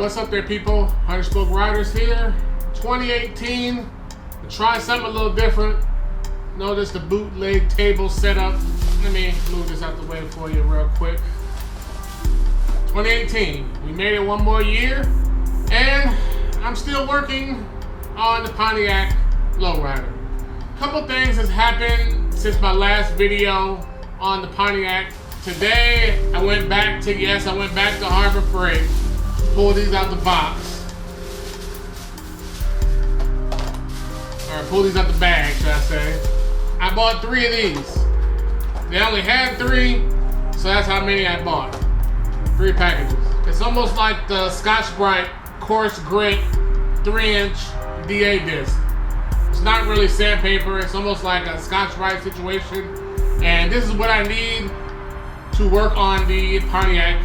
what's up there, people? 100 Riders here. 2018. Try something a little different. Notice the bootleg table setup. Let me move this out the way for you real quick. 2018. We made it one more year, and I'm still working on the Pontiac Lowrider. Couple things has happened since my last video on the Pontiac. Today, I went back to Harbor Freight. Pull these out the box. Or pull these out the bag, should I say. I bought 3 of these. They only had 3, so that's how many I bought. 3 packages. It's almost like the Scotch-Brite coarse grit 3-inch DA disc. It's not really sandpaper, it's almost like a Scotch-Brite situation. And this is what I need to work on the Pontiac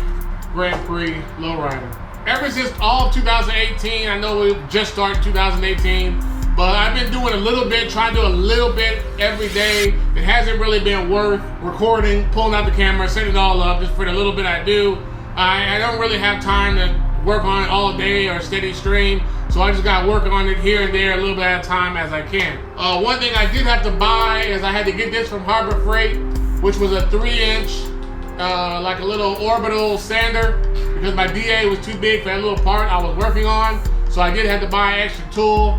GrandPrix Lowrider. Ever since all of 2018, I know we just started 2018, but I've been doing a little bit, trying to do a little bit every day. It hasn't really been worth recording, pulling out the camera, setting it all up just for the little bit I do. I don't really have time to work on it all day or steady stream, so I just got to work on it here and there a little bit at a time as I can. One thing I did have to buy is I had to get this from Harbor Freight, which was a 3-inch like a little orbital sander, because my DA was too big for that little part I was working on. So I did have to buy an extra tool,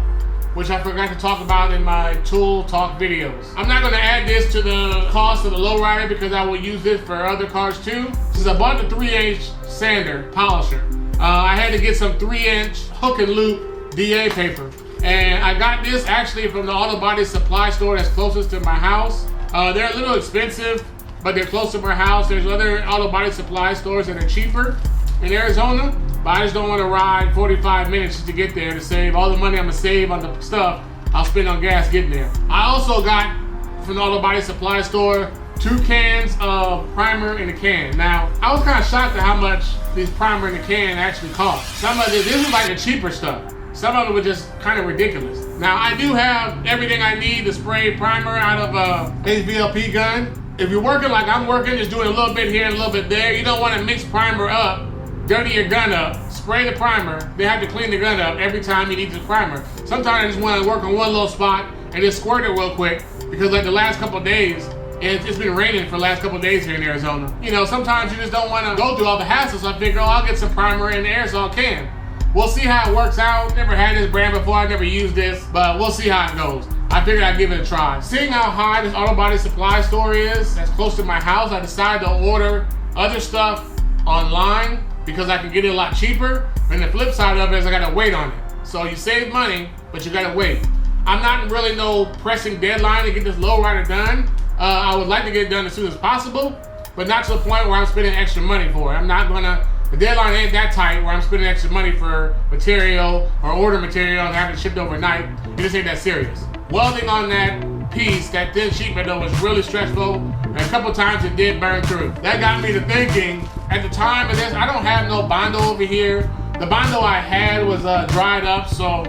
which I forgot to talk about in my tool talk videos. I'm not going to add this to the cost of the Lowrider because I will use this for other cars too. Since I bought the 3-inch sander polisher, I had to get some 3-inch hook and loop DA paper. And I got this actually from the auto body supply store that's closest to my house. They're a little expensive, but they're close to my house. There's other auto body supply stores that are cheaper in Arizona, but I just don't want to ride 45 minutes just to get there to save all the money I'm gonna save on the stuff I'll spend on gas getting there. I also got from the auto body supply store 2 cans of primer in a can. Now, I was kind of shocked at how much these primer in a can actually cost. Some of this is like the cheaper stuff. Some of it was just kind of ridiculous. Now, I do have everything I need to spray primer out of a HVLP gun. If you're working like I'm working, just doing a little bit here and a little bit there, you don't want to mix primer up, dirty your gun up, spray the primer, then have to clean the gun up every time you need the primer. Sometimes I just want to work on one little spot and just squirt it real quick, because like the last couple of days, it's been raining for the last couple of days here in Arizona. You know, sometimes you just don't want to go through all the hassles. So I figure, I'll get some primer in the aerosol can. We'll see how it works out. Never had this brand before, I never used this, but we'll see how it goes. I figured I'd give it a try. Seeing how high this auto body supply store is, that's close to my house, I decided to order other stuff online because I can get it a lot cheaper. And the flip side of it is I gotta wait on it. So you save money, but you gotta wait. I'm not really no pressing deadline to get this Lowrider done. I would like to get it done as soon as possible, but not to the point where I'm spending extra money for it. The deadline ain't that tight where I'm spending extra money for material or order material and having it shipped overnight. It just ain't that serious. Welding on that piece, that thin sheet metal, was really stressful, and a couple times it did burn through. That got me to thinking, at the time of this, I don't have no Bondo over here. The Bondo I had was dried up, so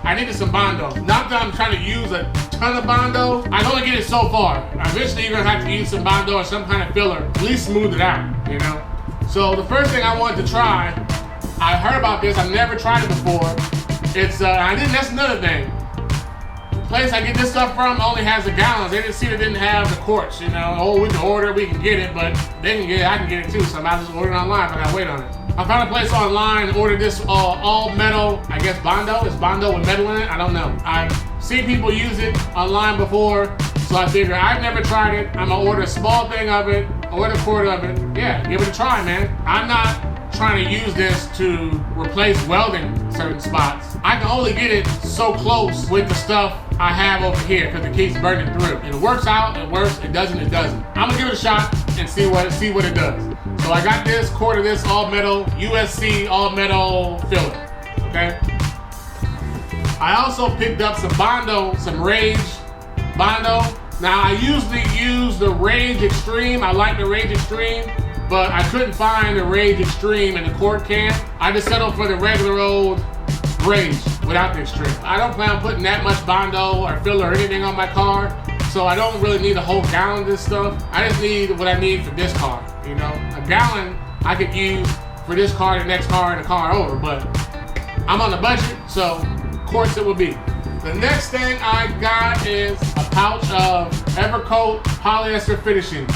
I needed some Bondo. Not that I'm trying to use a ton of Bondo, I can only get it so far. Eventually you're gonna have to use some Bondo or some kind of filler, at least smooth it out, you know? So the first thing I wanted to try, I heard about this, I've never tried it before. That's another thing. The place I get this stuff from only has the gallons. They didn't have the quarts, you know. Oh, we can order it, we can get it, but they can get it, I can get it too, so I might just order it online if I gotta wait on it. I found a place online and ordered this all metal, I guess Bondo. It's Bondo with metal in it, I don't know. I've seen people use it online before, so I figured I've never tried it. I'm gonna order a small thing of it, order a quart of it. Yeah, give it a try, man. I'm not trying to use this to replace welding certain spots. I can only get it so close with the stuff I have over here because it keeps burning through. It works out, it works, it doesn't, it doesn't. I'm gonna give it a shot and see what it does. So I got this quart of this all metal, USC all metal filler, okay? I also picked up some Bondo, some Rage Bondo. Now I usually use the Rage Extreme. I like the Rage Extreme, but I couldn't find the Rage Extreme in the quart can. I just settled for the regular old Rage without the Extreme. I don't plan on putting that much Bondo or filler or anything on my car, so I don't really need a whole gallon of this stuff. I just need what I need for this car, you know? A gallon I could use for this car, the next car, and the car over, but I'm on a budget, so of course it will be. The next thing I got is a pouch of Evercoat polyester finishing.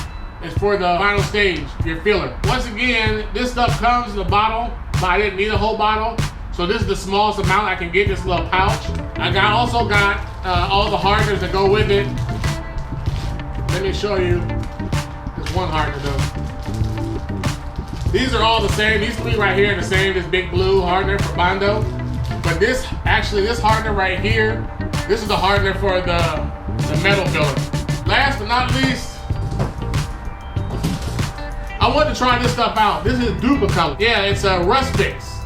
It's for the final stage, your filler. Once again, this stuff comes in a bottle, but I didn't need a whole bottle. So this is the smallest amount I can get, this little pouch. I also got all the hardeners that go with it. Let me show you. There's one hardener though. These are all the same. These three right here are the same. This big blue hardener for Bondo. But this hardener right here, this is the hardener for the metal filler. Last but not least, I want to try this stuff out. This is Duplicolor. Yeah, it's a rust fix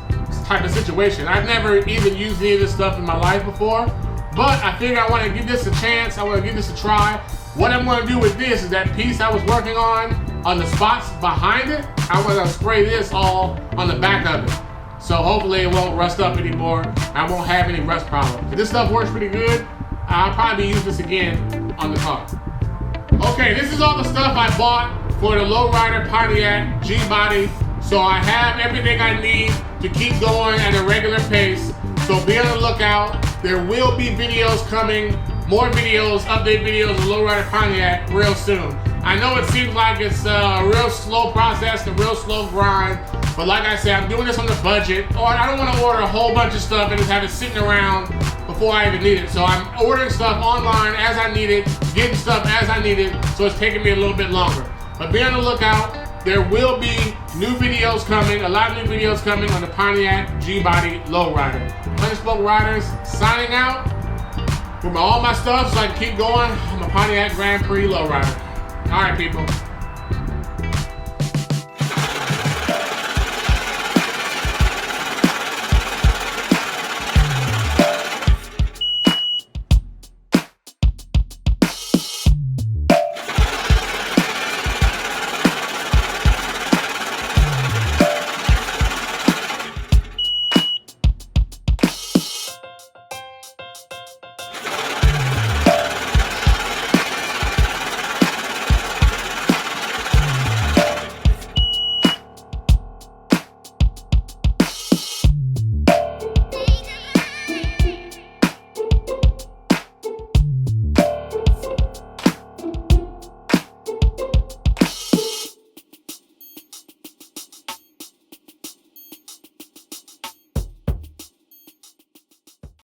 type of situation. I've never even used any of this stuff in my life before, but I figured I want to give this a chance. I want to give this a try. What I'm going to do with this is that piece I was working on the spots behind it, I'm going to spray this all on the back of it. So hopefully it won't rust up anymore. I won't have any rust problems. This stuff works pretty good. I'll probably use this again on the car. Okay, this is all the stuff I bought for the Lowrider Pontiac G-Body. So I have everything I need to keep going at a regular pace. So be on the lookout. There will be videos coming, more videos, update videos of Lowrider Pontiac real soon. I know it seems like it's a real slow process, a real slow grind, but like I said, I'm doing this on the budget. Or I don't want to order a whole bunch of stuff and just have it sitting around before I even need it. So I'm ordering stuff online as I need it, getting stuff as I need it, so it's taking me a little bit longer. But be on the lookout. There will be new videos coming, a lot of new videos coming on the Pontiac G-Body Lowrider. Spoke Riders signing out with all my stuff so I can keep going. I'm a Pontiac GrandPrix Lowrider. All right, people.